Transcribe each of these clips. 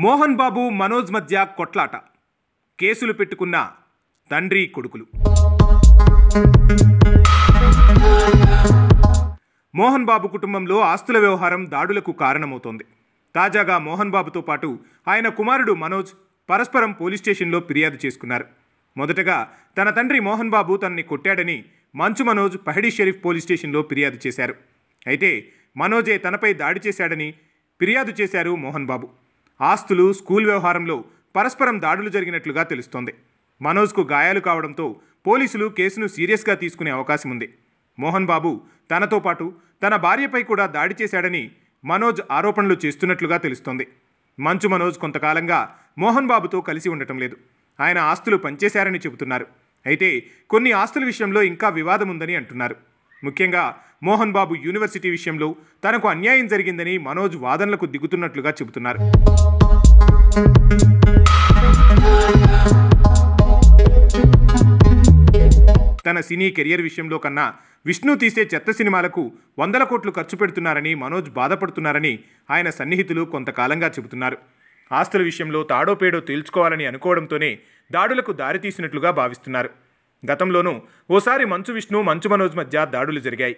మోహన్ బాబు మనోజ్ మధ్య కొట్లాట, కేసులు పెట్టుకున్న తండ్రి కొడుకులు. మోహన్ బాబు కుటుంబంలో ఆస్తుల వ్యవహారం దాడులకు కారణమవుతోంది. తాజాగా మోహన్ బాబుతో పాటు ఆయన కుమారుడు మనోజ్ పరస్పరం పోలీస్ స్టేషన్లో ఫిర్యాదు చేసుకున్నారు. మొదటగా తన తండ్రి మోహన్ బాబు తనని కొట్టాడని మంచు మనోజ్ పహడి షరీఫ్ పోలీస్ స్టేషన్లో ఫిర్యాదు చేశారు. అయితే మనోజే తనపై దాడి చేశాడని ఫిర్యాదు చేశారు మోహన్ బాబు. ఆస్తులు, స్కూల్ వ్యవహారంలో పరస్పరం దాడులు జరిగినట్లుగా తెలుస్తోంది. మనోజ్కు గాయాలు కావడంతో పోలీసులు కేసును సీరియస్గా తీసుకునే అవకాశం ఉంది. మోహన్ బాబు తనతో పాటు తన భార్యపై కూడా దాడి చేశాడని మనోజ్ ఆరోపణలు చేస్తున్నట్లుగా తెలుస్తోంది. మంచు మనోజ్ కొంతకాలంగా మోహన్ బాబుతో కలిసి ఉండటం లేదు. ఆయన ఆస్తులు పంచేశారని చెబుతున్నారు. అయితే కొన్ని ఆస్తుల విషయంలో ఇంకా వివాదం ఉందని అంటున్నారు. ముఖ్యంగా మోహన్ బాబు యూనివర్సిటీ విషయంలో తనకు అన్యాయం జరిగిందని మనోజ్ వాదనలకు దిగుతున్నట్లుగా చెబుతున్నారు. తన సినీ కెరియర్ విషయంలో కన్నా విష్ణు తీసే చెత్త సినిమాలకు 100 కోట్లు ఖర్చు పెడుతున్నారని మనోజ్ బాధపడుతున్నారని ఆయన సన్నిహితులు కొంతకాలంగా చెబుతున్నారు. ఆస్తుల విషయంలో తాడోపేడో తేల్చుకోవాలని అనుకోవడంతోనే దాడులకు దారితీసినట్లుగా భావిస్తున్నారు. గతంలోనూ ఓసారి మంచు విష్ణు, మంచు మనోజ్ మధ్య దాడులు జరిగాయి.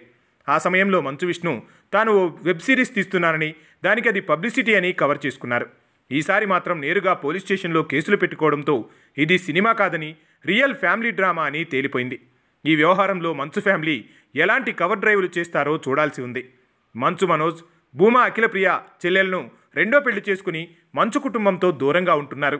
ఆ సమయంలో మంచు విష్ణు తాను ఓ వెబ్ సిరీస్ తీస్తున్నానని, దానికి అది పబ్లిసిటీ అని కవర్ చేసుకున్నారు. ఈసారి మాత్రం నేరుగా పోలీస్ స్టేషన్లో కేసులు పెట్టుకోవడంతో ఇది సినిమా కాదని, రియల్ ఫ్యామిలీ డ్రామా అని తేలిపోయింది. ఈ వ్యవహారంలో మంచు ఫ్యామిలీ ఎలాంటి కవర్ డ్రైవ్లు చేస్తారో చూడాల్సి ఉంది. మంచు మనోజ్ భూమా అఖిలప్రియ చెల్లెలను రెండో పెళ్లి చేసుకుని మంచు కుటుంబంతో దూరంగా ఉంటున్నారు.